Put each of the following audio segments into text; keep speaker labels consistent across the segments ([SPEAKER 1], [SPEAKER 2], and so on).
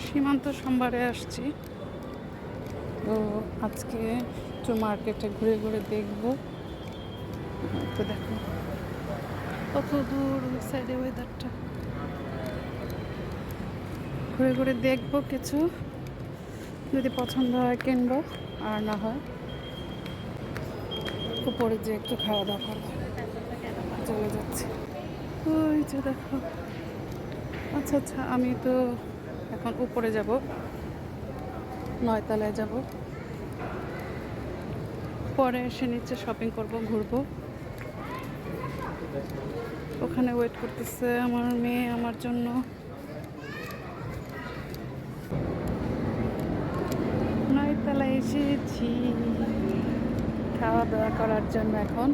[SPEAKER 1] সীমান্ত সোমবারে আসছি, তো আজকে একটু মার্কেটে ঘুরে ঘুরে দেখবো। তো দেখো কত দূর ওই সাইডে ওয়েদারটা, ঘুরে ঘুরে দেখবো, কিছু যদি পছন্দ হয় কিনবো, আর না হয় উপরে যে একটু খাওয়া দাওয়া করবো। চলে যাচ্ছে ওই যে দেখো। আচ্ছা আচ্ছা, আমি তো এখন উপরে যাব, 9 তলায় যাব, পরে এসে নিচে শপিং করব, ঘুরবো। ওখানে ওয়েট করতেছে আমার মেয়ে আমার জন্য। 9 তলায় এসেছি খাওয়া দাওয়া করার জন্য। এখন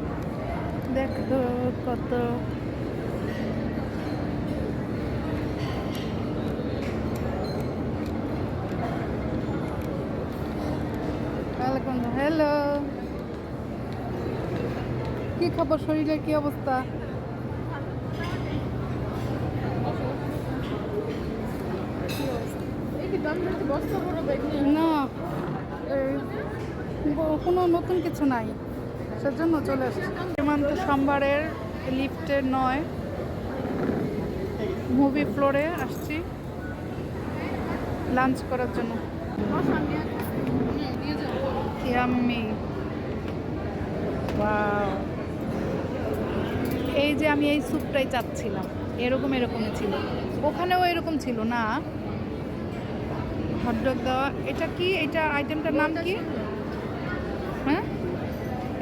[SPEAKER 1] দেখো কত হ্যালো, কি খবর, শরীরের কি অবস্থা? না, কোনো নতুন কিছু নাই, সেজন্য চলে আসছি। সীমান্ত সোমবারের লিফটে 9 মুভি ফ্লোরে আসছি লাঞ্চ করার জন্য। Yummy, wow. এই যে আমি এই স্যুপটাই চাচ্ছিলাম, এরকমই ছিল, ওখানেও এরকম ছিল না। হটডগ দেওয়া, এটা কি, এটা আইটেমটার নাম কি? হ্যাঁ,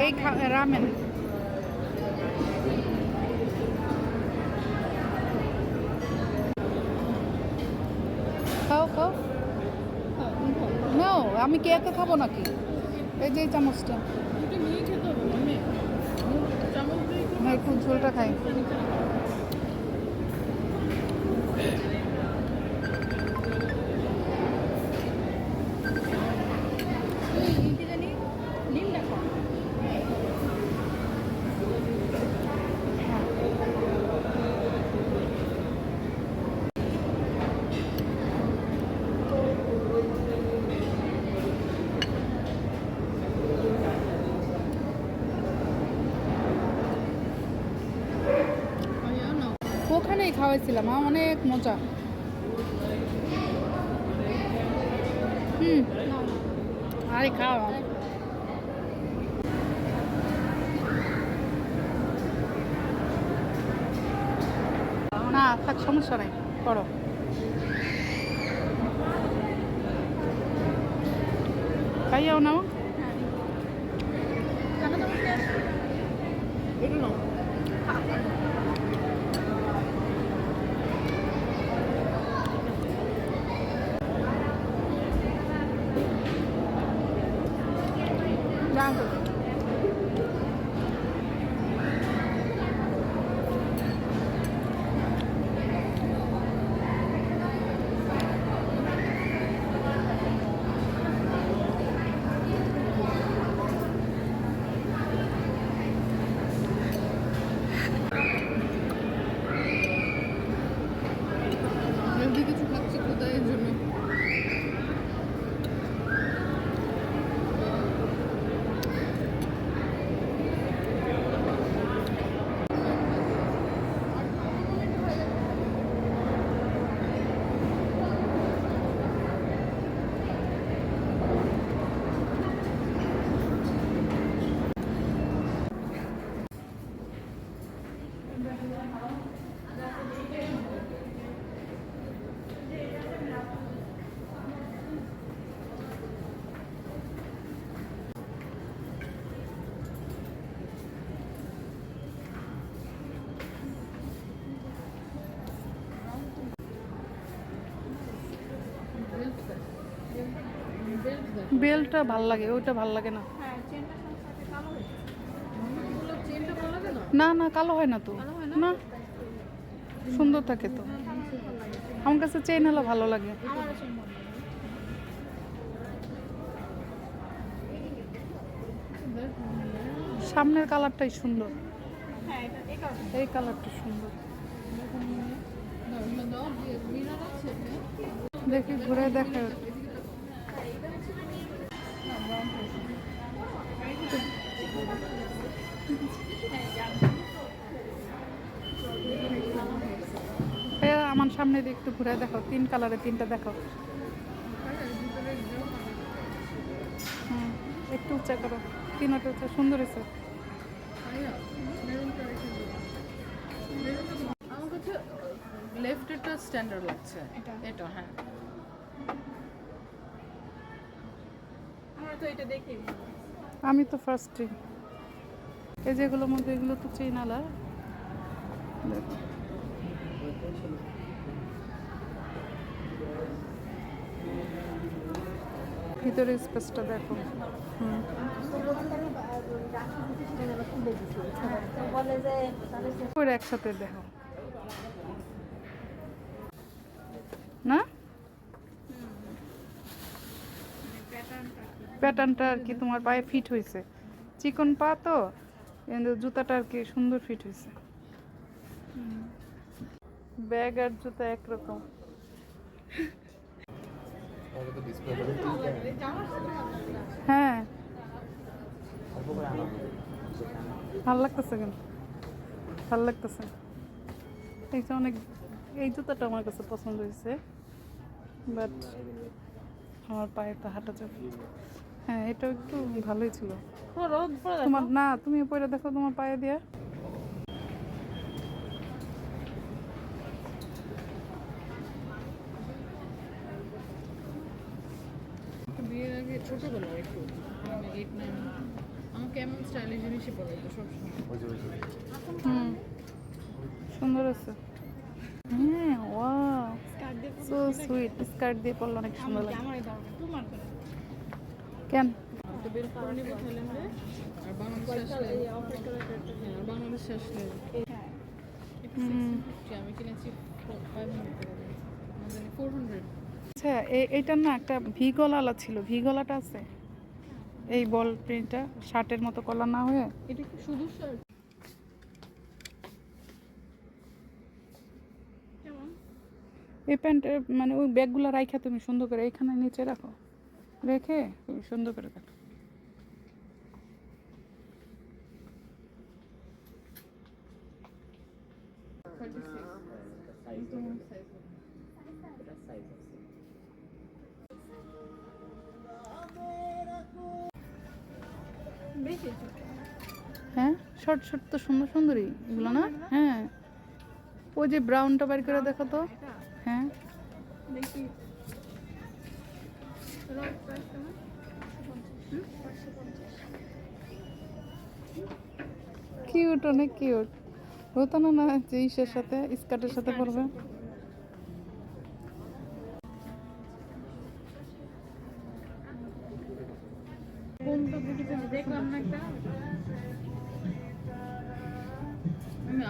[SPEAKER 1] এই রামেন। খাও খাও। নাও, আমি কি একা খাবো নাকি? এই যে এই চামচটা, হ্যাঁ একটু ঝোলটা খাই। ওখানেই খাওয়াইছিলাম, অনেক মজা। আরে খাওয়া না, থাক, সমস্যা নাই, করো। খাইয়াও নাও। কিছু খাচ্ছি কোথায় জন্য। বেলটা ভাল লাগে, ওইটা ভাল লাগে না। না না, কালো হয় না তো, না সুন্দর থাকে তো। আমার কাছে চেইন হলো ভালো লাগে। সামনের কালারটাই সুন্দর, এই কালারটা সুন্দর। দেখি ঘুরে দেখো। আমার সামনে দিয়ে একটু ঘুরে দেখো, 3 কালারে 3টা দেখো। একটু উঁচা করো, 3টা উঁচা, সুন্দর হয়েছে।
[SPEAKER 2] আমার কাছে লেফটেরটা স্ট্যান্ডার্ড লাগছে। এটা হ্যাঁ, আমরা তো এটা দেখি।
[SPEAKER 1] আমি তো ফার্স্টে এই যেগুলোর মধ্যে, এগুলো তো চেইন আলা। দেখো ভিতরে স্পেসটা দেখো। পুরো একসাথে দেখো না, প্যাটার্নটা আর কি তোমার পায়ে ফিট হয়েছে। চিকন পা তো, কিন্তু জুতাটা আর কি সুন্দর ফিট হয়েছে। ব্যাগ আর জুতা একরকম। হ্যাঁ ভালো লাগতেছে, কিন্তু ভালো লাগতেছে। এইটা অনেক, এই জুতাটা আমার কাছে পছন্দ হয়েছে, বাট আমার পায়ে তো হাঁটা যাবে। হ্যাঁ এটাও একটু ভালোই ছিল। তোমার না, তুমি পরে দেখো তোমার পায়ে দিয়া।
[SPEAKER 2] বিয়ের আগে ছোটবেলা একটু 8, 9 আমাকে এমন স্টাইলিশ জিনিসই পরাইতো সবসময়।
[SPEAKER 1] সুন্দর আছে। হ্যাঁ ওয়াও, সো সুইট। স্কার্ট দিয়ে পরলে অনেক সুন্দর লাগে। কেন
[SPEAKER 2] এটা বের করে নিব থাইল্যান্ডে, আর বাংলাদেশে আসলে আমি কিনেছি 500 টাকা দিয়ে, মানে 400।
[SPEAKER 1] আচ্ছা এইটার না একটা ভি গলালা ছিল, ভি গলাটা আছে এই বল প্রিন্টটা, শার্টের মতো কলা না হয়ে।
[SPEAKER 2] এটা কি শুধু শার্ট?
[SPEAKER 1] এই প্যান্টের মানে ওই ব্যাগগুলো রাখা তুমি সুন্দর করে এইখানে নিচে রাখো, রেখে তুমি সুন্দর করে রাখো। হ্যাঁ শর্ট শর্ট তো সুন্দর সুন্দরই এগুলো না। হ্যাঁ ওই যে ব্রাউনটা বের করে দেখো তো। হ্যাঁ কিউট, অনেক কিউট। হতো না না যে ইসের সাথে, স্কার্টের সাথে পরবে।
[SPEAKER 2] দেখলাম না একটা,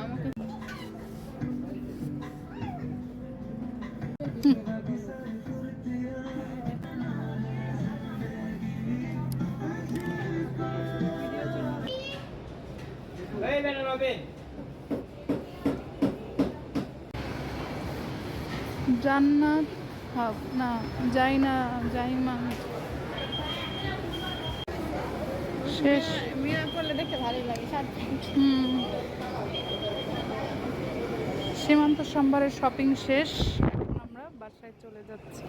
[SPEAKER 2] আমাকে
[SPEAKER 1] জান্নাত হাব না, যাই না, যাই মা শেষ। সীমান্ত সোমবারের শপিং শেষ, এখন আমরা বাসায় চলে যাচ্ছি।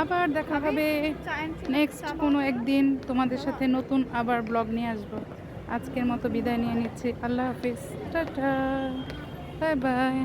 [SPEAKER 1] আবার দেখা হবে নেক্সট কোনো একদিন তোমাদের সাথে নতুন আবার ব্লগ নিয়ে আসবো। আজকের মতো বিদায় নিয়ে নিচ্ছি। আল্লাহ হাফিজ, টাটা, বাই বাই।